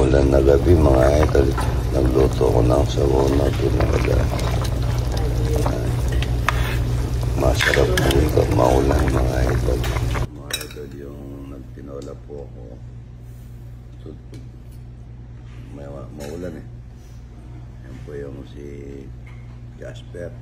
Umulan na gabi mga idol. Nagluto ko ng sabaw na tinola. Masarap po ito maulan mga idol. Mga idol, yung nagtinola po ako. Maulan eh. Yan po yung si Jasper.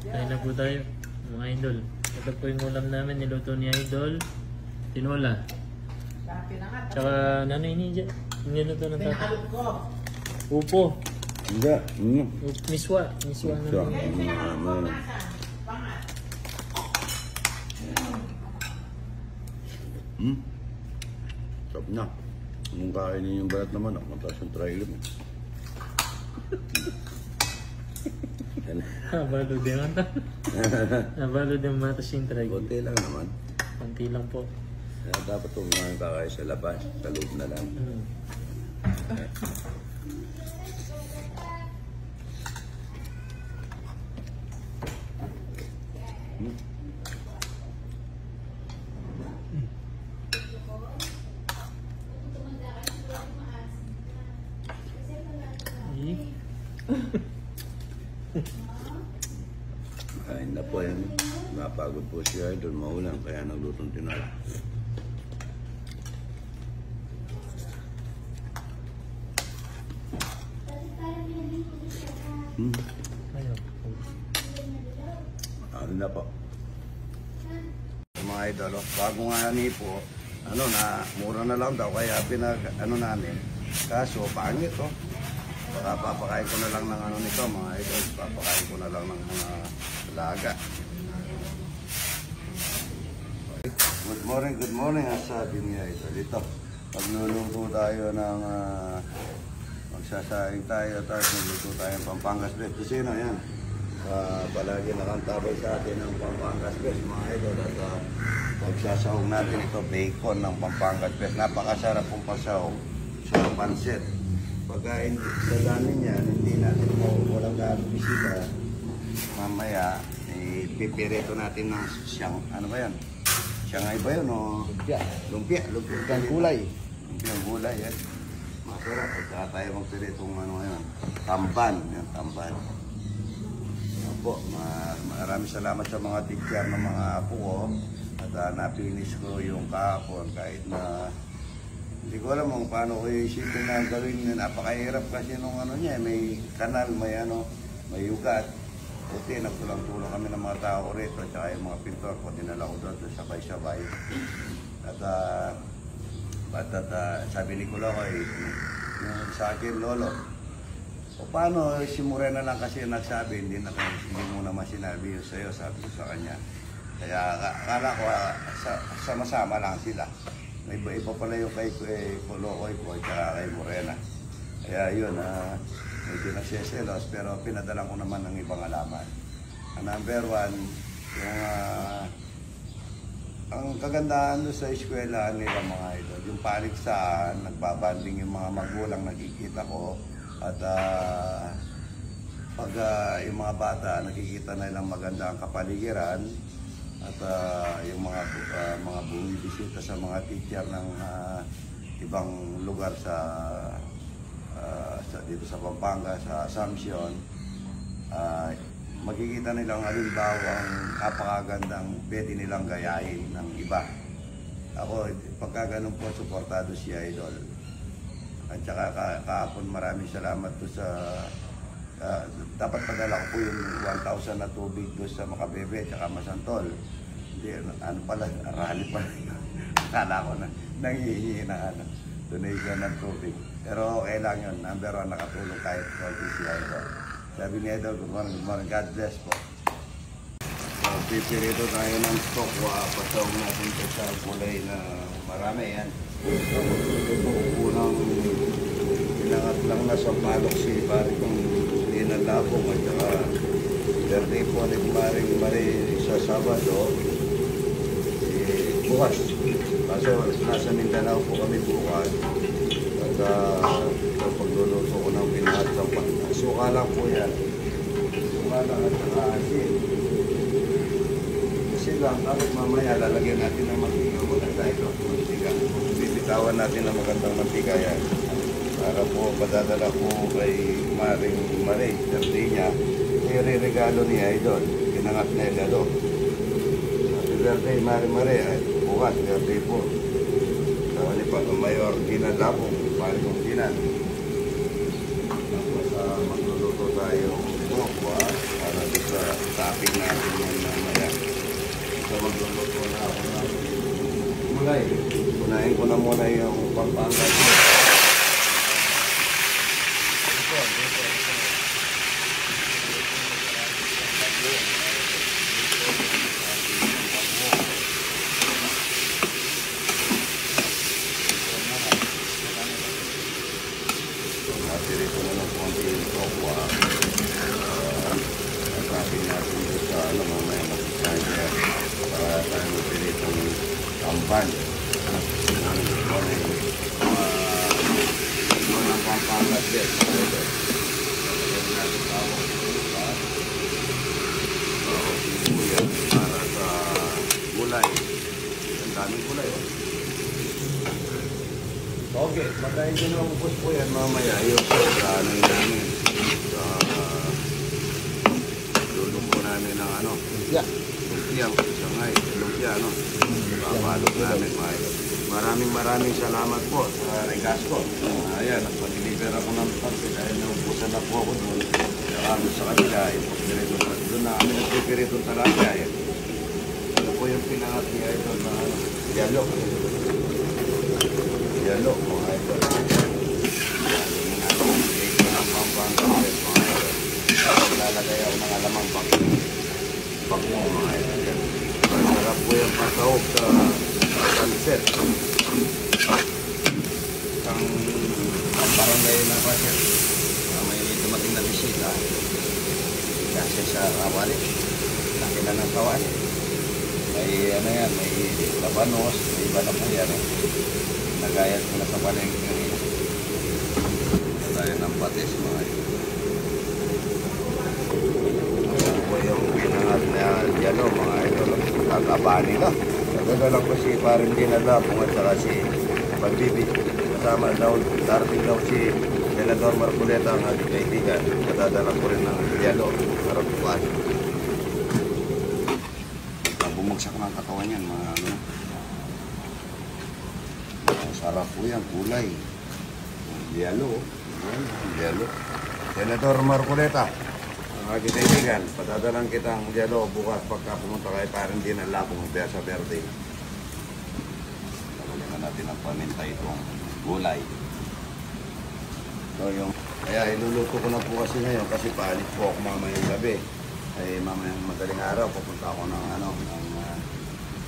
Kain na po tayo mga idol. Ito po yung ulam namin, niluto ni Idol. Tinola. Tsaka nanoy ni dyan. Niluto ng tata. Upo. Hindi. Miswa. Miswa naman. Sarap na. Kung kainin yung balat naman, mataas yung trailer mo. Habalo din ang tata. Habalo din matas yung trag. Konti lang naman. Konti lang po. Kaya dapat kung mga kakain sa labas, sa loob na lang. Kain na po yan. Napagod po siya doon maulan kaya naglutong tinola. Ano na po. Mga idol, bago nga ni po, mura na lang daw kaya namin. Kaso pangit oh. Baka papakain ko na lang ng nito mga idol. Papakain ko na lang ng mga laga. Good morning ang sabi niya idol. Ito, pagluluto tayo ng magsasaing tayo, tapos nagluto tayo ng Pampangas Best. Kasi yan, palagi nakantabay sa atin ng Pampangas Best mga idol. At magsasahog natin ito, bacon ng Pampangas Best. Napakasarap pong pasahog sa pansit. Pagka sa dami niyan, hindi natin walang bisita. Mamaya, pipirito natin ng siyang, ano ba yan? Siyangay ba yun o? Lumpia. Lumpiang gulay. Lumpiang gulay yan. Masarap. Pagka tayo magpiritong ngayon. Tamban. Yan, tamban. Opo, maraming salamat sa mga teacher ng mga apo ko. At napinis ko yung kahapon kahit na hindi ko alam kung paano ko isipin na gawin. Napakahirap kasi nung niya, may kanal, may ugat. Buti, nagtulang-tulong kami ng mga tao rito, at saka yung mga pintor ko, dinala ko doon, sabay-sabay. At sabi ni Kulo ko, sa akin, Lolo, o paano si Morena lang kasi nagsabi, hindi mo naman sinabi yun sa'yo, sabi ko sa kanya. Kaya akala ko, sama-sama lang sila. May iba pala yung kay Kulokoy ko at kay Morena. Kaya yun, medyo nagseselos pero pinadalan ko naman ng ibang alaman. Number one, ang kagandahan doon sa eskwela nila mga idol, yung paligsahan, nagbabanding yung mga magulang, nakikita ko. At pag yung mga bata, nakikita na nilang maganda ang kapaligiran. At yung mga bumibisita sa mga teacher ng ibang lugar dito sa Pampanga, sa Assumption, makikita nilang halimbawa ang napakagandang pwede nilang gayahin ng iba. Ako, pagka ganun po, suportado si Idol. At saka kahapon maraming salamat po sa dapat padala ko po yung 1,000 na tubig doon sa Makabebe at Masantol. Hindi, ano pala, rally pala. Akala ko na nangihingi na donation ng tubig. Pero okay lang yun. Number one, nakatulong kahit konti si Idol. Sabi ni Idol, good morning, God bless po. So, pipirito tayo ng stock. Pasawag natin ito sa gulay na marami yan. Unang pinangat lang na sa palok si pari kong Labong at saka birthday po ni Maring Marie sa Sabado. Bukas. Kaso nasa Mindanao po kami bukas. At pagluluto ko ng pinahatsang suka lang po yan. Suka lang at saka asin. Kasi lang, tapos mamaya lalagyan natin ng mantika. Maganda ito. Mantika. Bibitawan natin ng magandang mantika yan. Para Para po padadala ko kay Maring Marie, birthday niya. I-regalo niya Idol. Pinangat na Idol. Happy birthday Maring Marie. Ay, bukas, birthday po. Sa pa Mayor Dinan Lapong, pare kong Dinan. Tapos magluluto tayo tokwa para sa topping natin yung mamaya. So magluluto na ako na mulay. Unahin ko na muna yung Pampangas. Natirito na ng konti yung tokwa. Natrapin natin doon sa mamaya masustansya para tayo natirito ng kampan. Mga Pampangas din. Lagyan natin tawag para sa gulay. Ang daming gulay. Okay, pagkain din ang ubos po yan mamaya. Yung sa ano namin. Sa lulong po namin ng ano. Lumpia. Lumpia. Sangay. Lumpia, ano. Papalog namin. Maraming salamat po sa Regasco. Ayan, nagpa-deliver ako ng pagkain dahil naubusan na po ako doon. Kaya sa kanila, doon na kami nagpipirito talaga. Ano po yung pinangat niya ito na ano, yalo. Yalo, mga ito. Ito ng Pampangas, mga ito. Lalagay ako ng alamang pagmo, mga ito. Masarap po yung pasahog sa sunset. Ang barangay na kasi may dumating na bisita kasi sa kawali laki na ng kawali may ano yan, may labanos, may iba na po yan nagayat ko na sa palengke kanina tayo ng patis mga ito ayan po yung pinangat na dyan mga ito ang-abani na nagdala ko si parang dinalapong at saka si Pagbibi kasama daw, darating daw si Senador Marcoleta ang ating kaibigan. Matadala ko rin ng yelo para bukas. Bumagsak ng katawan yan, mga ano. Sarap po yan, kulay. Yelo. Yelo. Senador Marcoleta, ang ating kaibigan. Patadalan kitang yelo bukas pagka pumunta kayo parang din ang lapong kaya sa birthday. Talaga natin ang paminta itong gulay. So yung kaya iluluto ko na po kasi ngayon kasi palit po ako mamayang gabi. Ay mamayang madaling araw pupunta ako ng ano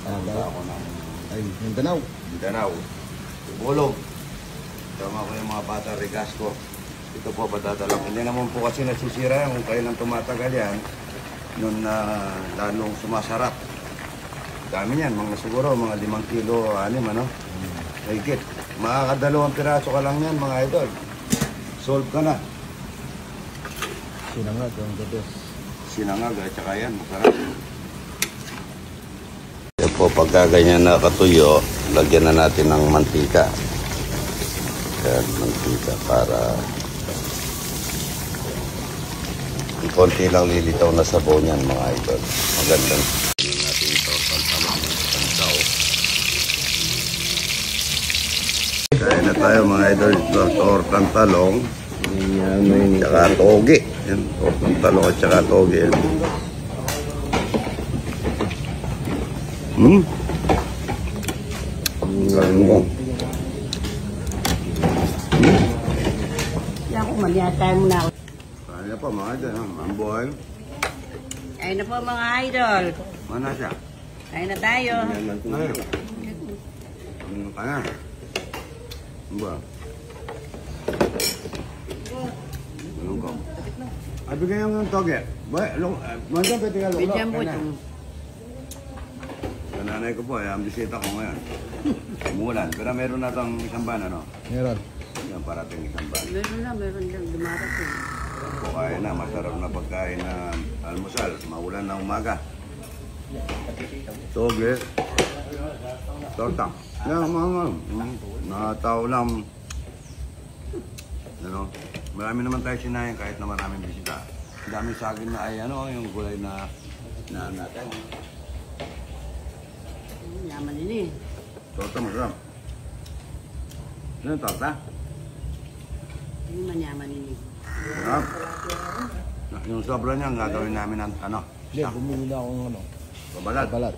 pupunta ako ng Mindanao. Mindanao. Bulog. Tama ko yung mga bata Regasco. Ito po patadala ko. Hindi naman po kasi nasisira yan kung kailan tumatagal yan. Noon na lalong sumasarap. Dami yan, mga siguro mga 5 kilo, 6 ano. Higit. Makakadalawang piraso ka lang yan mga idol. Solve ka na. Sinangag ang gabi. Sinangag at saka yan, masarap. Yan po, pagka ganyan nakatuyo, lagyan na natin ng mantika. Yan, mantika para konti lang lilitaw na sabaw niyan mga idol. Magandang natin ito pagtamang ng tao. Kaya na tayo mga idol, tortang talong, tsaka toge. Yan, tortang talong at tsaka toge. Galing mo. Ako, magyatay mo na ako. Kaya pa mga idol, ang buhay. Ayun na po mga idol. Mana siya? Ayun na tayo. Ano ka na? Ano ba? Ano ka? Ay, bigyan yung toge. Mandiyan pwede ka lolo. Bigyan po ito. Sa nanay ko po, ang bisita ko ngayon. Umulan. Pero meron na itong isang ban, ano? Meron. Yan, parating isang ban. Meron lang dumarating. Kukain na, masarap na pagkain na almusal. Maulan na umaga. Toge. Torta. Yan, mga. Nakataw lang. Ano? Marami naman tayo sinayin kahit na maraming bisita. Ang daming saging na ay ano, yung gulay na natin. Yaman din eh. Torta masarap. Ano yung torta? Hindi man yaman din eh. Masarap. Yung sobra niya, gagawin namin ng ano? Hindi, bumili na ako ng ano. Babalat. Balat.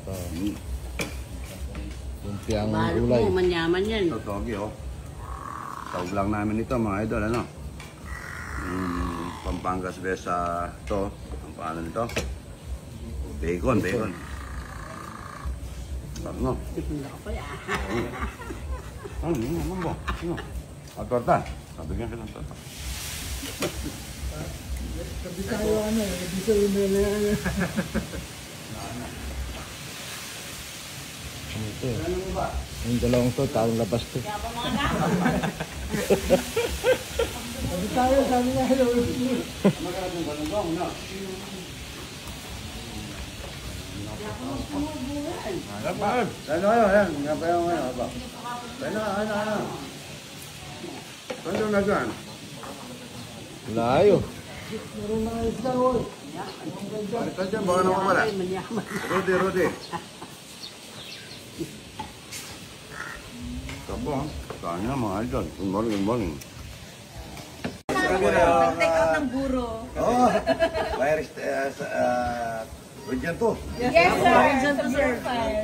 Lumpiang Mahal gulay. mo, manyaman yan. Ito, togi, oh. Tawag lang namin ito, mga idol, ano? Pampangas Besa, ito. Ang paano nito? Bacon. Ano? Tikunda ka pa yan. Ano naman ba? Ano? At torta. Sabigyan ka ng torta. Sabi tayo ano, hindi sa umili. Ito eh. Ano mo ba? Yung dalawang to, taong labas to. Sabi tayo, sabi nga hello. Magkaroon ng balong no? Ano kayo? Ayan, nga pa yung ano ba? Ano? Ano na dyan? Layo. Ito dyan, baka naman wala. Manyaman. Rodi. Tabo, ha? Saan nga mga idol? Good morning. Nag-take out ng guro. Oo. Virus, region 2. Yes, sir. Region to sir.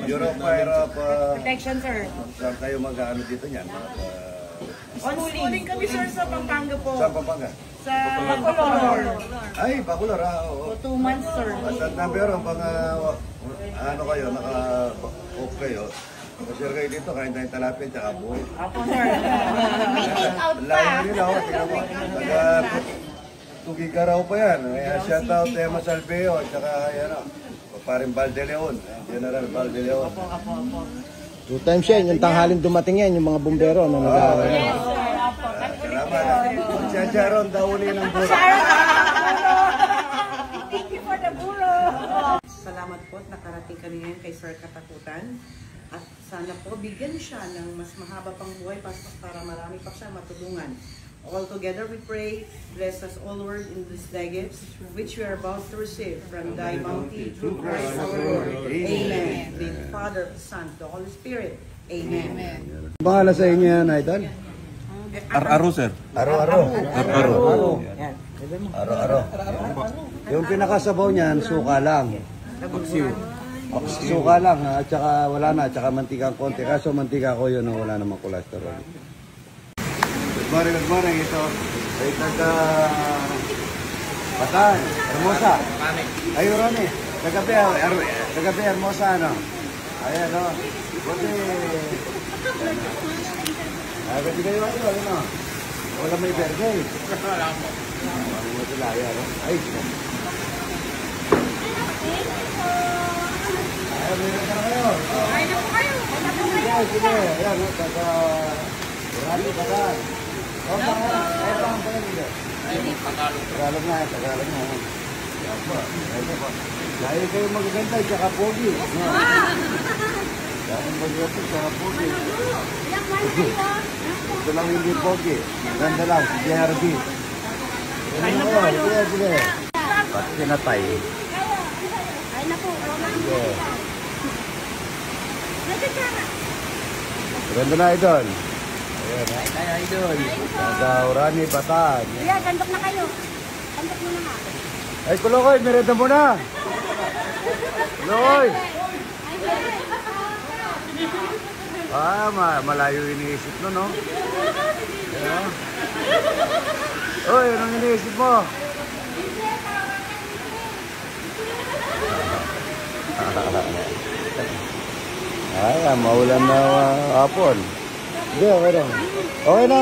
Europe of... Protection, sir. Saan kayo mag-ano dito niyan? On schooling kami, sir, sa Pampanga po. Saan Pampanga? Sa Bacolor. Ay, Bacolor, ha? Oo. 2 months, sir. Basta number ang pang ano kayo, naka-off kayo. Kasi kayo dito, kain tayong talapin, tsaka buhay. Apo, sir. May take out pa. Layo nila, oh. Tingnan mo. Tugigaraw pa yan. Kaya shout out Emma Salveo, tsaka ano, paring Valdeleon. General Valdeleon. Apo. 2 times yan, yung tanghalin dumating yan, yung mga bumbero na nag-aaral. Yes, sir. Apo. Salamat. Si Sharon, dauli ng buro. Thank you for the guro. Salamat po at nakarating kami ngayon kay Sir Katakutan. At sana po bigyan siya ng mas mahaba pang buhay para marami pa siya matulungan. All together we pray, bless us all, Lord, in these gifts which we are about to receive from thy bounty through Christ our Lord. Amen. The Father, the Son, the Holy Spirit. Amen. Pangalan sa inyo yan, Idol? Aro, sir. Aro. Yung pinakasabaw niyan, suka lang. Suka lang, at saka wala na, at saka mantika konti. Kaso mantika ko yun, wala namang cholesterol. Good morning. Ito ay Batan, Hermosa. Ay, Rami. Kagabi, Hermosa, ano? Ayan, no? Buti. Ay, pwede kayo ano? Wala may birthday. Wala mo. Wala mo sila, ayan, no? Ay, meron ka na kayo. Ay, na po kayo. Sige. Ayan, no? Rami, Batan. Tagalog na. Dahil kayo magaganda, tsaka pogi. Dahil magaganda, tsaka pogi. Ito lang hindi pogi. Ganda lang, si JRB. Sige. Ba't kinatay? Ay, na po. Sige. Ganda na, Idol. Ayan, ay, Idol. Rani, Batan. Kuya, gandok na kayo. Gandok mo na nga. Ay, Kulokoy, merenda mo na. Kulokoy. Malayo iniisip mo, no? Ayan. Oy, anong iniisip mo? Ay, maulan na hapon. Hindi, okay lang. Okay na.